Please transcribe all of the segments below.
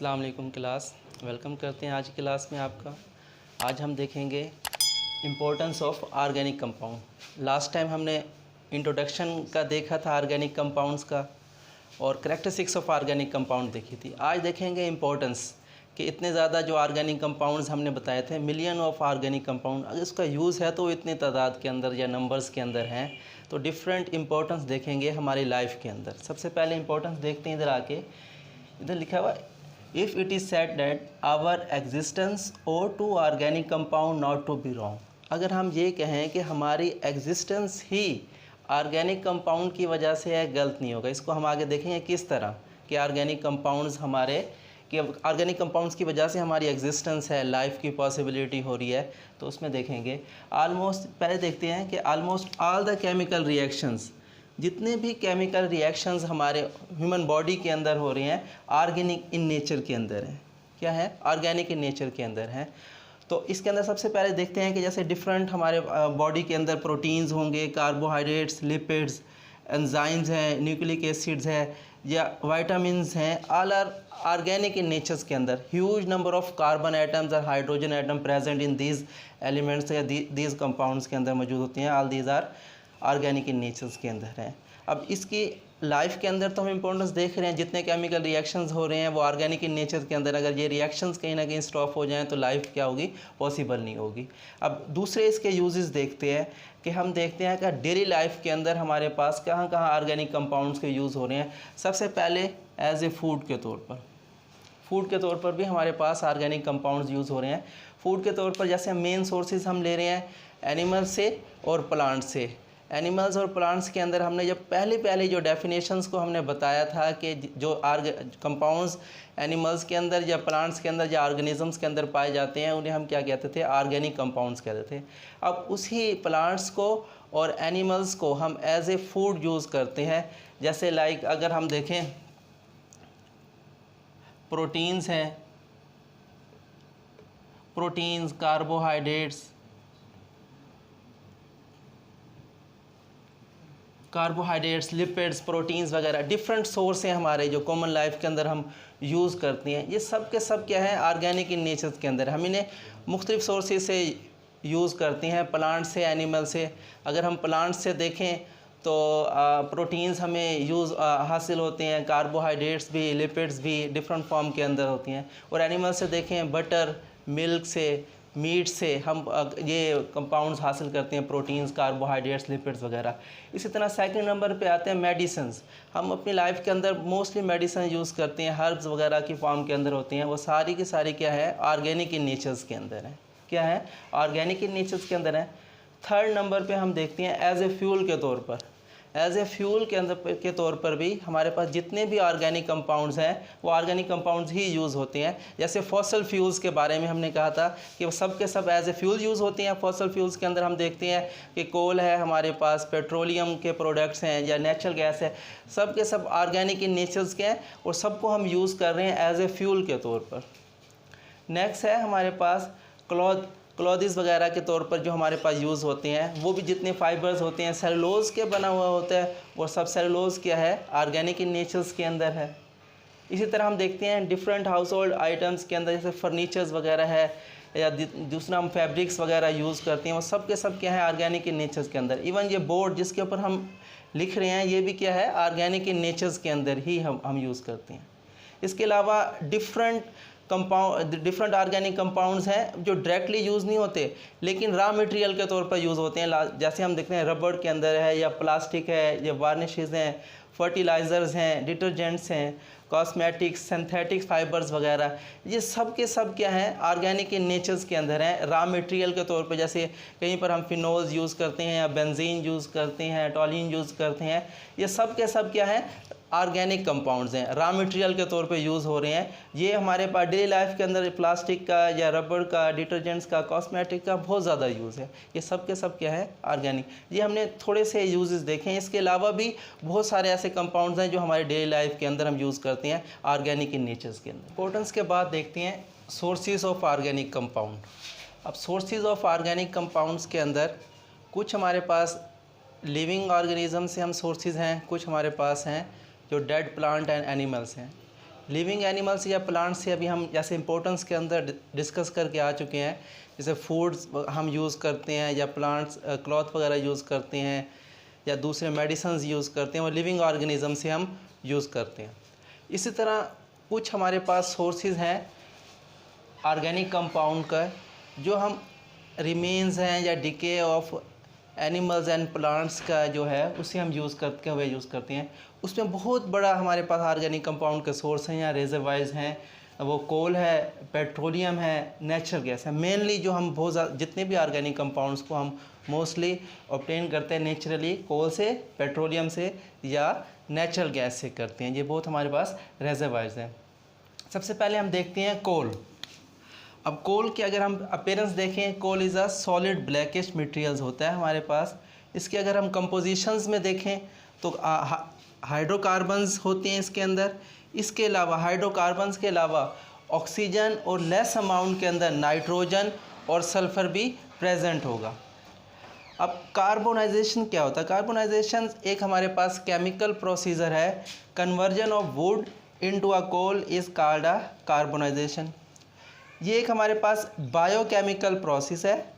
अस्सलाम वालेकुम class, welcome करते हैं आज की क्लास में आपका। आज हम देखेंगे importance of organic compound. Last time हमने इंट्रोडक्शन का देखा था ऑर्गेनिक कंपाउंड्स का और कैरेक्टरिस्टिक्स ऑफ ऑर्गेनिक कंपाउंड देखी थी। आज देखेंगे इम्पोर्टेंस कि इतने ज़्यादा जो ऑर्गेनिक कंपाउंड्स हमने बताए थे, मिलियन ऑफ ऑर्गेनिक कंपाउंड, अगर इसका यूज़ है तो इतनी तादाद के अंदर या नंबर्स के अंदर हैं, तो डिफरेंट इंपॉर्टेंस देखेंगे हमारी लाइफ के अंदर। सबसे पहले इंपॉर्टेंस देखते हैं, इधर आके इधर लिखा हुआ if it is said that our existence और to organic compound not to be wrong. अगर हम ये कहें कि हमारी एग्जिस्टेंस ही ऑर्गेनिक कंपाउंड की वजह से है, गलत नहीं होगा। इसको हम आगे देखेंगे किस तरह कि ऑर्गेनिक कंपाउंड्स हमारे कि ऑर्गेनिक कंपाउंड्स की वजह से हमारी एग्जिस्टेंस है, लाइफ की पॉसिबिलिटी हो रही है, तो उसमें देखेंगे। ऑलमोस्ट पहले देखते हैं कि almost all the chemical reactions, जितने भी केमिकल रिएक्शंस हमारे ह्यूमन बॉडी के अंदर हो रहे हैं, ऑर्गेनिक इन नेचर के अंदर हैं। क्या है? ऑर्गेनिक इन नेचर के अंदर हैं। तो इसके अंदर सबसे पहले देखते हैं कि जैसे डिफरेंट हमारे बॉडी के अंदर प्रोटीन्स होंगे, कार्बोहाइड्रेट्स, लिपिड्स, एंजाइम्स हैं, न्यूक्लिक एसिड्स हैं या विटामिन्स हैं, all are organic in natures के अंदर। Huge number of carbon atoms और hydrogen atom present in these elements या दीज कंपाउंड्स के अंदर मौजूद होती हैं। All these are organic in natures के अंदर हैं। अब इसकी लाइफ के अंदर तो हम इंपॉर्टेंस देख रहे हैं, जितने केमिकल रिएक्शंस हो रहे हैं वो ऑर्गेनिक इन नेचर के अंदर। अगर ये रिएक्शंस कहीं ना कहीं स्टॉप हो जाएं तो लाइफ क्या होगी? पॉसिबल नहीं होगी। अब दूसरे इसके यूजेस देखते हैं कि हम देखते हैं कि डेली लाइफ के अंदर हमारे पास कहाँ कहाँ ऑर्गेनिक कंपाउंड्स के यूज़ हो रहे हैं। सबसे पहले एज ए फूड के तौर पर, फूड के तौर पर भी हमारे पास ऑर्गेनिक कंपाउंड्स यूज़ हो रहे हैं। फूड के तौर पर जैसे मेन सोर्सेज हम ले रहे हैं एनिमल से और प्लांट से। एनिमल्स और प्लांट्स के अंदर हमने जब पहले जो डेफिनेशंस को हमने बताया था कि जो कंपाउंड्स एनिमल्स के अंदर या प्लांट्स के अंदर या ऑर्गेनिजम्स के अंदर पाए जाते हैं, उन्हें हम क्या कहते थे? ऑर्गेनिक कंपाउंड्स कहते थे। अब उसी प्लांट्स को और एनिमल्स को हम एज ए फूड यूज़ करते हैं। जैसे लाइक अगर हम देखें प्रोटीन्स हैं, प्रोटीन्स, कार्बोहाइड्रेट्स, लिपिड्स, प्रोटीन्स वगैरह डिफरेंट सोर्स हैं हमारे जो कॉमन लाइफ के अंदर हम यूज़ करते हैं। ये सब के सब क्या है? ऑर्गेनिक इन नेचर के अंदर। हम इन्हें मुख्तलिफ सोर्सेज से यूज़ करते हैं, प्लांट से, एनिमल से। अगर हम प्लांट से देखें तो प्रोटीन्स हमें हासिल होते हैं, कार्बोहाइड्रेट्स भी, लिपिड्स भी डिफरेंट फॉर्म के अंदर होती हैं। और एनिमल से देखें बटर, मिल्क से, मीट से हम ये कंपाउंड्स हासिल करते हैं, प्रोटीन्स, कार्बोहाइड्रेट्स, लिपिड्स वगैरह। इसी तरह सेकंड नंबर पे आते हैं मेडिसिन्स। हम अपनी लाइफ के अंदर मोस्टली मेडिसिन यूज़ करते हैं, हर्ब्स वगैरह की फॉर्म के अंदर होती हैं। वो सारी की सारी क्या है? ऑर्गेनिक इन नेचर्स के अंदर है। क्या है? ऑर्गेनिक इन नेचर्स के अंदर है। थर्ड नंबर पे हम देखते हैं एज ए फ्यूल के तौर पर। एज ए फ्यूल के अंदर के तौर पर भी हमारे पास जितने भी ऑर्गेनिक कंपाउंड्स हैं वो ऑर्गेनिक कंपाउंड्स ही यूज़ होते हैं। जैसे फॉसल फ्यूल्स के बारे में हमने कहा था कि वो सब के सब एज ए फ्यूल यूज़ होते हैं। फॉसल फ्यूल्स के अंदर हम देखते हैं कि कोल है हमारे पास, पेट्रोलियम के प्रोडक्ट्स हैं या नेचुरल गैस है, सब के सब ऑर्गेनिक इन नेचर्स के हैं और सबको हम यूज़ कर रहे हैं एज ए फ्यूल के तौर पर। नेक्स्ट है हमारे पास क्लॉथ्स वगैरह के तौर पर जो हमारे पास यूज़ होते हैं, वो भी जितने फाइबर्स होते हैं सेलुलोज के बना हुआ होता है, वो सब सेलुलोज क्या है? ऑर्गेनिक इन नेचर्स के अंदर है। इसी तरह हम देखते हैं डिफरेंट हाउस होल्ड आइटम्स के अंदर, जैसे फर्नीचर्स वगैरह है या दूसरा हम फैब्रिक्स वगैरह यूज़ करते हैं, वो सब के सब क्या है? ऑर्गेनिक इन नेचर्स के अंदर। इवन ये बोर्ड जिसके ऊपर हम लिख रहे हैं, ये भी क्या है? ऑर्गेनिक इन नेचर्स के अंदर ही हम यूज़ करते हैं। इसके अलावा डिफरेंट ऑर्गेनिक कंपाउंड्स हैं जो डायरेक्टली यूज़ नहीं होते लेकिन रॉ मटेरियल के तौर पर यूज़ होते हैं। जैसे हम देखते हैं रबड़ के अंदर है या प्लास्टिक है या वार्निशेस हैं, फर्टिलाइज़र्स हैं, डिटर्जेंट्स हैं, कॉस्मेटिक्स, सिंथेटिक फाइबर्स वगैरह, ये सब के सब क्या हैं? ऑर्गेनिक इन नेचर्स के अंदर हैं रॉ मटेरियल के तौर पर। जैसे कहीं पर हम फिनोल्स यूज़ करते हैं या बेंजीन यूज़ करते हैं, टॉलिन यूज़ करते हैं, ये सब के सब क्या है? ऑर्गेनिक कंपाउंड्स हैं, रॉ मटेरियल के तौर पे यूज़ हो रहे हैं। ये हमारे पास डेली लाइफ के अंदर प्लास्टिक का या रबड़ का, डिटर्जेंट्स का, कॉस्मेटिक का बहुत ज़्यादा यूज़ है। ये सब के सब क्या है? ऑर्गेनिक। ये हमने थोड़े से यूजेस देखे हैं। इसके अलावा भी बहुत सारे ऐसे कंपाउंड्स हैं जो हमारे डेली लाइफ के अंदर हम यूज़ करते हैं ऑर्गेनिक इन नेचर्स के अंदर। इंपॉर्टेंस के बाद देखते हैं सोर्सेज ऑफ ऑर्गेनिक कंपाउंड। अब सोर्सेज ऑफ ऑर्गेनिक कंपाउंड्स के अंदर कुछ हमारे पास लिविंग ऑर्गेनिज्म से हम सोर्सेज हैं, कुछ हमारे पास हैं जो डेड प्लांट एंड एनिमल्स हैं। लिविंग एनिमल्स या प्लांट्स से अभी हम जैसे इम्पोर्टेंस के अंदर डिस्कस करके आ चुके हैं, जैसे फूड्स हम यूज़ करते हैं या प्लांट्स क्लॉथ वगैरह यूज़ करते हैं या दूसरे मेडिसिन्स यूज़ करते हैं, वो लिविंग ऑर्गेनिज्म से हम यूज़ करते हैं। इसी तरह कुछ हमारे पास सोर्सेज हैं ऑर्गेनिक कंपाउंड का, जो हम रिमेन्स हैं या decay of animals and plants का जो है उसे हम यूज़ करते हैं। उसमें बहुत बड़ा हमारे पास ऑर्गेनिक कंपाउंड के सोर्स हैं या रिजर्वायर्स हैं, वो कोल है, पेट्रोलियम है, नेचुरल गैस है। मेनली जो हम बहुत ज़्यादा जितने भी ऑर्गेनिक कंपाउंड्स को हम मोस्टली ऑब्टेन करते हैं नेचुरली कोल से, पेट्रोलियम से या नेचुरल गैस से करते हैं। ये बहुत हमारे पास रिजर्वायर्स हैं। सबसे पहले हम देखते हैं कोल। अब कोल की अगर हम अपीयरेंस देखें, coal is a solid blackish materials होता है हमारे पास। इसके अगर हम कंपोजिशंस में देखें तो हाइड्रोकार्बन्स होते हैं इसके अंदर। इसके अलावा हाइड्रोकार्बन्स के अलावा ऑक्सीजन और लेस अमाउंट के अंदर नाइट्रोजन और सल्फ़र भी प्रेजेंट होगा। अब कार्बोनाइजेशन क्या होता है? कार्बोनाइजेशन एक हमारे पास केमिकल प्रोसीजर है। Conversion of wood into a coal is called a carbonization. ये एक हमारे पास बायोकेमिकल प्रोसेस है,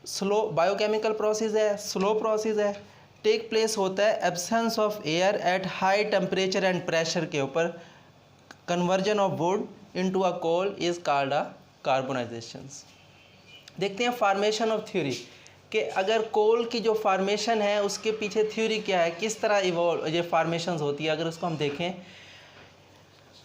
स्लो बायोकेमिकल प्रोसेस है, स्लो प्रोसेस है। टेक प्लेस होता है absence of air at high temperature and pressure के ऊपर। Conversion of wood into a coal is called a carbonization. देखते हैं फार्मेशन ऑफ थ्योरी कि अगर कोल की जो फार्मेशन है उसके पीछे थ्योरी क्या है, किस तरह इवॉल्व ये फार्मेशंस होती है। अगर उसको हम देखें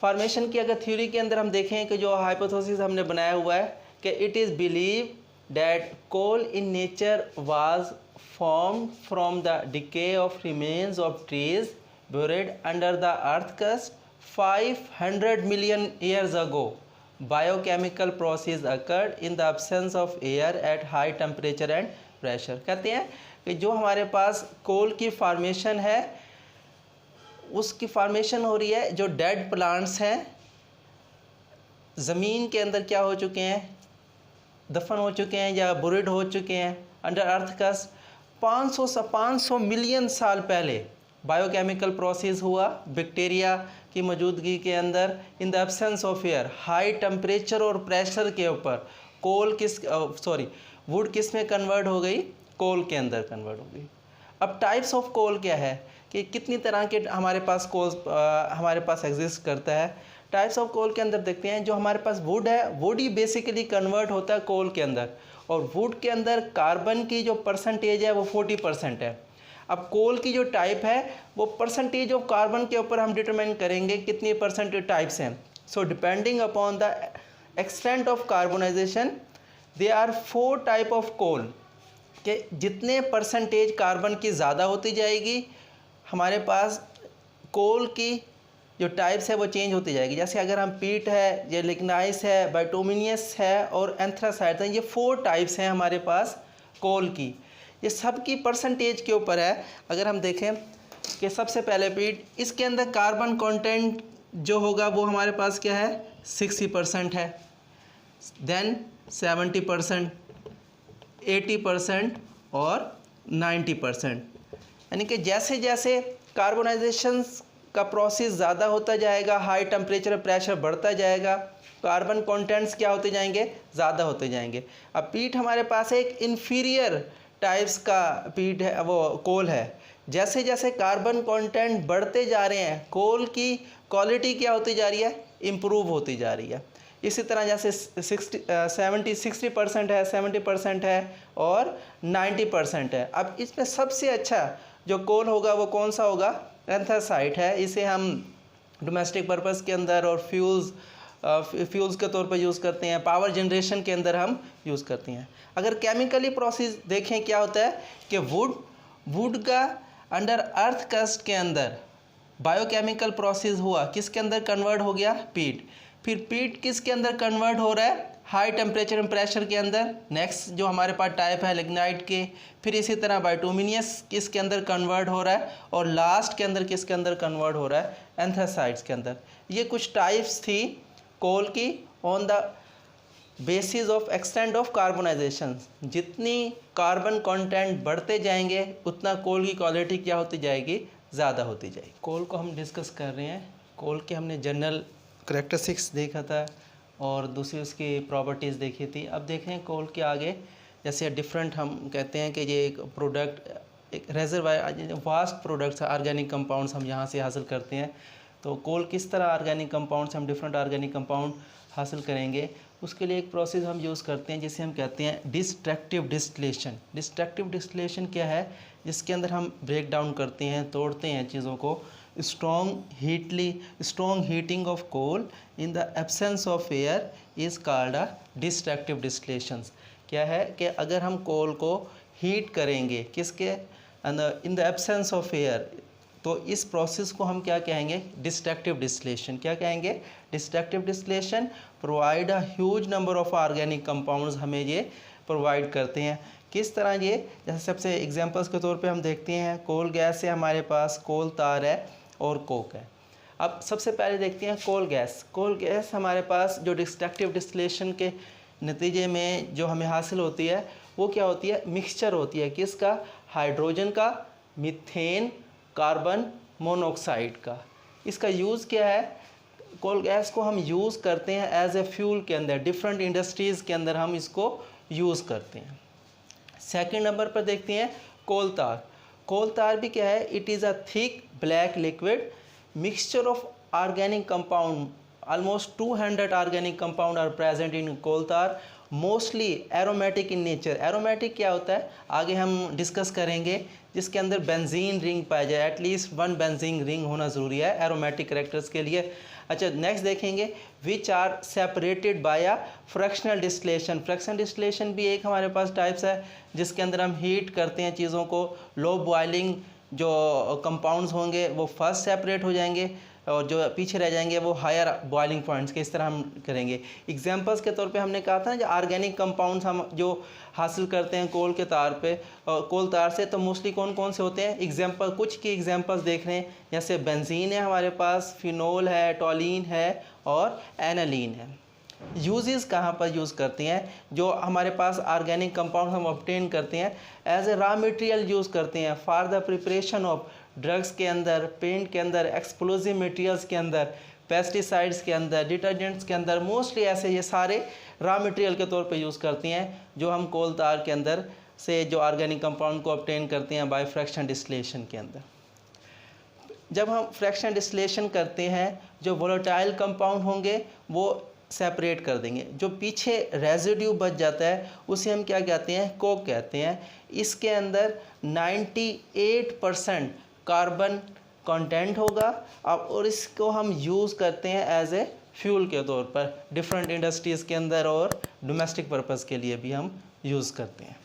फार्मेशन की अगर थ्योरी के अंदर हम देखें कि जो हाइपोथेसिस हमने बनाया हुआ है कि it is believe that coal in nature was formed from the decay of remains of trees buried under the earth crust 500 million years ago. Biochemical process occurred in the absence of air at high temperature and pressure. कहते हैं कि जो हमारे पास कोल की formation है उसकी formation हो रही है जो डेड प्लांट्स हैं ज़मीन के अंदर क्या हो चुके हैं, दफन हो चुके हैं या बुरिड हो चुके हैं अंडर अर्थ क्रस्ट 500 मिलियन साल पहले बायोकेमिकल प्रोसेस हुआ बैक्टीरिया की मौजूदगी के अंदर इन the absence of air high temperature और प्रेशर के ऊपर कोल वुड किस में कन्वर्ट हो गई, कोल के अंदर कन्वर्ट हो गई। अब टाइप्स ऑफ कोल क्या है कि कितनी तरह के हमारे पास कोल हमारे पास एग्जिस्ट करता है। टाइप्स ऑफ कोल के अंदर देखते हैं जो हमारे पास वुड है, वुड ही बेसिकली कन्वर्ट होता है कोल के अंदर, और वुड के अंदर कार्बन की जो परसेंटेज है वो 40% है। अब कोल की जो टाइप है वो परसेंटेज ऑफ कार्बन के ऊपर हम डिटरमाइन करेंगे कितनी परसेंटेज टाइप्स हैं। So depending upon the extent of carbonization they are 4 type of coal के जितने परसेंटेज कार्बन की ज़्यादा होती जाएगी हमारे पास कोल की जो टाइप्स है वो चेंज होती जाएगी। जैसे अगर हम पीट है, ये लिग्नाइस है, बाइटोमिनियस है और एंथ्रासाइट है, ये 4 टाइप्स हैं हमारे पास कोल की। ये सब की परसेंटेज के ऊपर है। अगर हम देखें कि सबसे पहले पीट, इसके अंदर कार्बन कंटेंट जो होगा वो हमारे पास क्या है 60% है, देन 70%, 80% और 90%। यानी कि जैसे जैसे कार्बोनाइजेशन का प्रोसेस ज़्यादा होता जाएगा, हाई टेम्परेचर प्रेशर बढ़ता जाएगा, कार्बन कंटेंट्स क्या होते जाएंगे, ज़्यादा होते जाएंगे। अब पीट हमारे पास एक इन्फीरियर टाइप्स का पीट है, वो कोल है। जैसे जैसे कार्बन कंटेंट बढ़ते जा रहे हैं कोल की क्वालिटी क्या होती जा रही है, इम्प्रूव होती जा रही है। इसी तरह जैसे 60% है, 70% है और 90% है। अब इसमें सबसे अच्छा जो कोल होगा वो कौन सा होगा, एंथ्रासाइट है। इसे हम डोमेस्टिक पर्पस के अंदर और फ्यूल्स के तौर पर यूज़ करते हैं, पावर जनरेशन के अंदर हम यूज़ करते हैं। अगर केमिकली प्रोसेस देखें क्या होता है कि वुड का अंडर अर्थ क्रस्ट के अंदर बायोकेमिकल प्रोसेस हुआ, किसके अंदर कन्वर्ट हो गया, पीट। फिर पीट किसके अंदर कन्वर्ट हो रहा है, हाई टेम्परेचर एंड प्रेशर के अंदर। नेक्स्ट जो हमारे पास टाइप है लिग्नाइट के, फिर इसी तरह बाइटोमिनियस किसके अंदर कन्वर्ट हो रहा है, और लास्ट के अंदर किसके अंदर कन्वर्ट हो रहा है, एंथ्रासाइट्स के अंदर। ये कुछ टाइप्स थी कोल की on the basis of extent of carbonisation. जितनी कार्बन कंटेंट बढ़ते जाएंगे उतना कोल की क्वालिटी क्या होती जाएगी, ज़्यादा होती जाएगी। कोल को हम डिस्कस कर रहे हैं कोल के हमने जनरल करैक्टरिस्टिक्स देखा था और दूसरी उसकी प्रॉपर्टीज़ देखी थी। अब देखें कोल के आगे, जैसे डिफरेंट हम कहते हैं कि ये एक प्रोडक्ट, एक reservoir, vast products organic compounds हम यहाँ से हासिल करते हैं। तो कोल किस तरह ऑर्गेनिक कंपाउंड्स, हम डिफरेंट ऑर्गेनिक कंपाउंड हासिल करेंगे, उसके लिए एक प्रोसेस हम यूज़ करते हैं जिसे हम कहते हैं डिस्ट्रक्टिव डिस्टिलेशन। डिस्ट्रक्टिव डिस्टिलेशन क्या है? जिसके अंदर हम ब्रेक डाउन करते हैं, तोड़ते हैं चीज़ों को। Strong heating of coal in the absence of air is called a destructive distillation. क्या है कि अगर हम कोल को हीट करेंगे किसके अंदर, इन द एब्सेंस ऑफ एयर, तो इस प्रोसेस को हम क्या कहेंगे? Destructive distillation. क्या कहेंगे? Destructive distillation provide a huge number of organic compounds, हमें ये प्रोवाइड करते हैं। किस तरह ये? जैसे सबसे एग्जांपल्स के तौर पे हम देखते हैं, कोल गैस है हमारे पास, कोल तार है और कोक है। अब सबसे पहले देखते हैं कोल गैस। कोल गैस हमारे पास जो डिस्ट्रक्टिव डिस्टिलेशन के नतीजे में जो हमें हासिल होती है वो क्या होती है? मिक्सचर होती है किसका? हाइड्रोजन का, मीथेन, कार्बन मोनोऑक्साइड का। इसका यूज़ क्या है? कोल गैस को हम यूज़ करते हैं एज ए फ्यूल के अंदर, डिफरेंट इंडस्ट्रीज़ के अंदर हम इसको यूज़ करते हैं। सेकंड नंबर पर देखते हैं कोल तार। कोल तार भी क्या है? It is a thick black liquid mixture of organic compound. Almost 200 organic compound are present in coal tar, mostly aromatic in nature. Aromatic क्या होता है आगे हम डिस्कस करेंगे, जिसके अंदर बेंजीन रिंग पाया जाए, एटलीस्ट 1 बेंजीन रिंग होना ज़रूरी है एरोमेटिक कैरेक्टर्स के लिए। अच्छा, नेक्स्ट देखेंगे which are separated by a fractional distillation. Fractional distillation भी एक हमारे पास टाइप्स है जिसके अंदर हम हीट करते हैं चीज़ों को। लो बॉइलिंग जो कंपाउंड्स होंगे वो फर्स्ट सेपरेट हो जाएंगे और जो पीछे रह जाएंगे वो हायर बॉइलिंग पॉइंट्स के, इस तरह हम करेंगे। एग्जांपल्स के तौर पे हमने कहा था ना, जो ऑर्गेनिक कंपाउंड्स हम जो हासिल करते हैं कोल के तार पे, कोल तार से, तो मोस्टली कौन कौन से होते हैं? एग्जांपल, कुछ की एग्जांपल्स देख रहे हैं, जैसे बेंजीन है हमारे पास, फिनोल है, टॉलीन है और एनालीन है। यूजेस कहाँ पर यूज़ करते हैं? जो हमारे पास ऑर्गेनिक कंपाउंड हम ऑब्टेन करते हैं as a raw material use करते हैं for the preparation of drugs के अंदर, पेंट के अंदर, एक्सप्लोजिव मटेरियल्स के अंदर, पेस्टिसाइड्स के अंदर, डिटर्जेंट्स के अंदर। मोस्टली ऐसे ये सारे रॉ मटेरियल के तौर पे यूज़ करती हैं जो हम कोल तार के अंदर से जो ऑर्गेनिक कंपाउंड को ऑब्टेन करते हैं बाय फ्रैक्शनल डिस्टिलेशन के अंदर। जब हम फ्रैक्शनल डिस्टिलेशन करते हैं, जो वोलेटाइल कंपाउंड होंगे वो सेपरेट कर देंगे, जो पीछे रेजिड्यू बच जाता है उसे हम क्या कहते हैं? कोक कहते हैं। इसके अंदर 98% कार्बन कंटेंट होगा और इसको हम यूज़ करते हैं एज ए फ्यूल के तौर पर, डिफरेंट इंडस्ट्रीज़ के अंदर और डोमेस्टिक पर्पज़ के लिए भी हम यूज़ करते हैं।